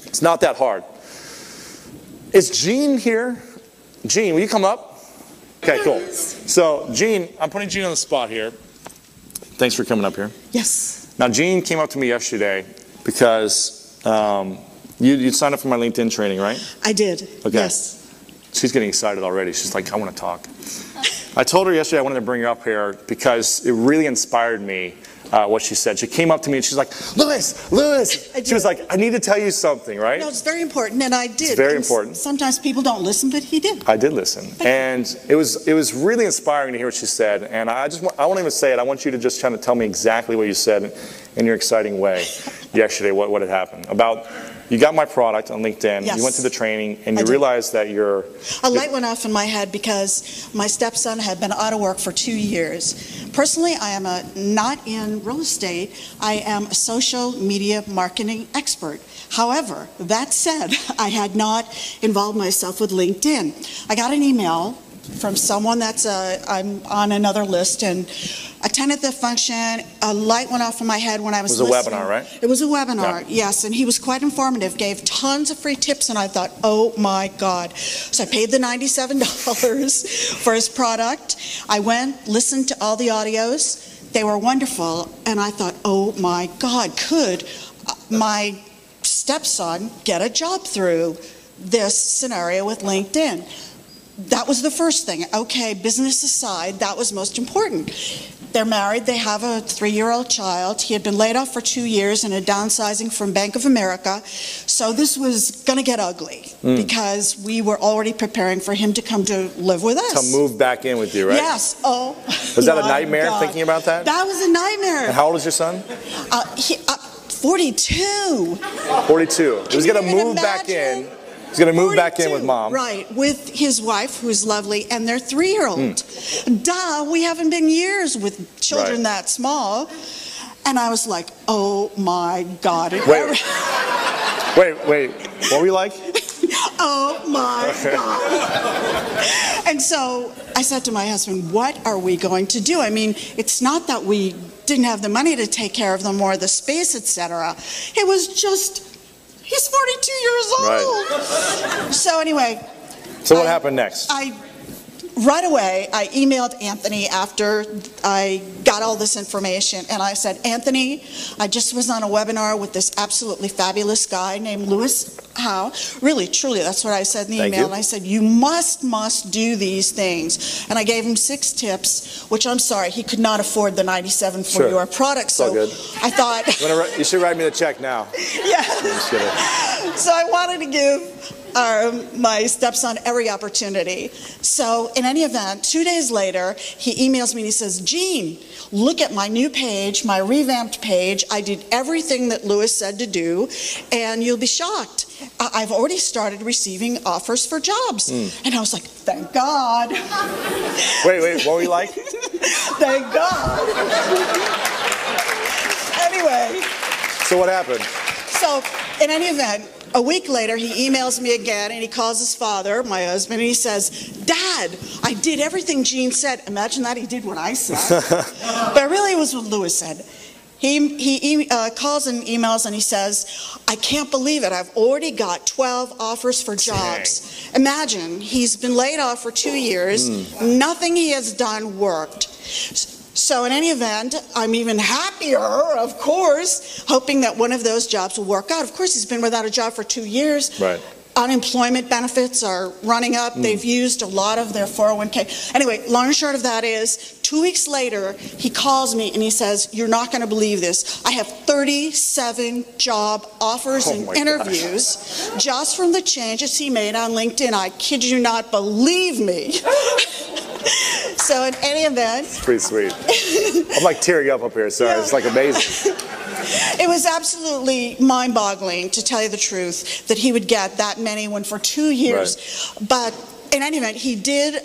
It's not that hard. Is Gene here? Gene, will you come up? Okay, cool. So, Gene, I'm putting Gene on the spot here. Thanks for coming up here. Yes. Now, Gene came up to me yesterday because you signed up for my LinkedIn training, right? I did. Okay. Yes. She's getting excited already. She's like, I want to talk. I told her yesterday I wanted to bring her up here because it really inspired me, what she said. She came up to me and she's like, Louis. She was like, I need to tell you something, right? No, it's very important, and I did. It's very important. Sometimes people don't listen, but he did. I did listen. And it was really inspiring to hear what she said. And I won't even say it. I want you to just kind of tell me exactly what you said in your exciting way yesterday, what had happened. About, you got my product on LinkedIn, yes. You went through the training, and you realized that a light went off in my head because my stepson had been out of work for 2 years. Personally, I am not in real estate. I am a social media marketing expert. However, that said, I had not involved myself with LinkedIn. I got an email from someone that's I'm on another list and attended the function. A light went off in my head when I was listening. It was a webinar, right? It was a webinar, yeah. Yes, and he was quite informative, gave tons of free tips, and I thought, oh my God. So I paid the $97 for his product. I went, listened to all the audios. They were wonderful, and I thought, oh my God, could my stepson get a job through this scenario with LinkedIn? That was the first thing. Okay, business aside, that was most important. They're married. They have a 3-year-old child. He had been laid off for 2 years and a downsizing from Bank of America. So this was going to get ugly because we were already preparing for him to come to live with us. To move back in with you, right? Yes. Oh, was that a nightmare thinking about that? That was a nightmare. And how old is your son? 42. 42. He was going to move back in. He's going to move back in with mom. Right, with his wife, who's lovely, and their 3-year-old. Duh, we haven't been years with children that small. And I was like, oh my God. Wait. What were you like? Oh my God. And so I said to my husband, what are we going to do? I mean, it's not that we didn't have the money to take care of them or the space, etc. It was just... He's 42 years old. Right. So anyway. So what happened next? Right away, I emailed Anthony after I got all this information, and I said, Anthony, I just was on a webinar with this absolutely fabulous guy named Louis Howe. Really, truly, that's what I said in the email. And I said, you must do these things. And I gave him 6 tips, which I'm sorry, he could not afford the $97 for your product. So good. I thought... You should write me the check now. Yeah. So I wanted to give my stepson every opportunity. So in any event, 2 days later, he emails me and he says, Gene, look at my new page, my revamped page. I did everything that Louis said to do, and you'll be shocked. I've already started receiving offers for jobs. And I was like, thank God. Wait, what were you like? Thank God. Anyway. So what happened? So in any event, a week later, he emails me again, and he calls his father, my husband, and he says, Dad, I did everything Gene said. Imagine that he did what I said. But really, it was what Louis said. He calls and emails, and he says, I can't believe it. I've already got 12 offers for jobs. Dang. Imagine, he's been laid off for 2 years. Nothing he has done worked. So in any event, I'm even happier, of course, hoping that one of those jobs will work out. Of course, he's been without a job for 2 years. Right. Unemployment benefits are running up. They've used a lot of their 401k. Anyway, long and short of that is, 2 weeks later, he calls me and he says, you're not going to believe this. I have 37 job offers and interviews just from the changes he made on LinkedIn. I kid you not, believe me. So in any event... It's pretty sweet. I'm like tearing up here, sorry. Yeah. It's like amazing. It was absolutely mind-boggling, to tell you the truth, that he would get that many when for 2 years. Right. But in any event, he did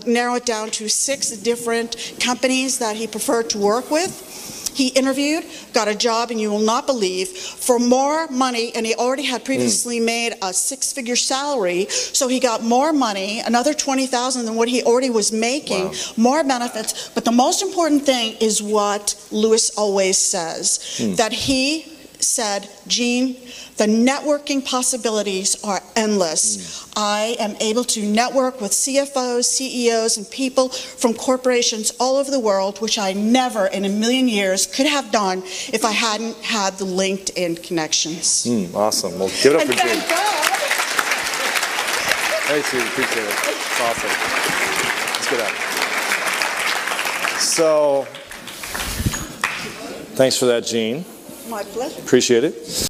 narrow it down to 6 different companies that he preferred to work with. He interviewed, got a job, and you will not believe, for more money, and he already had previously made a 6-figure salary, so he got more money, another $20,000 than what he already was making, more benefits. But the most important thing is what Louis always says, that he said, Jean, the networking possibilities are endless. I am able to network with CFOs, CEOs, and people from corporations all over the world, which I never in a million years could have done if I hadn't had the LinkedIn connections. Awesome. Well, give it up And for Jean. thank God. Thanks, Jean. Appreciate it. It's awesome. Let's get up. So, thanks for that, Jean. My pleasure. Appreciate it.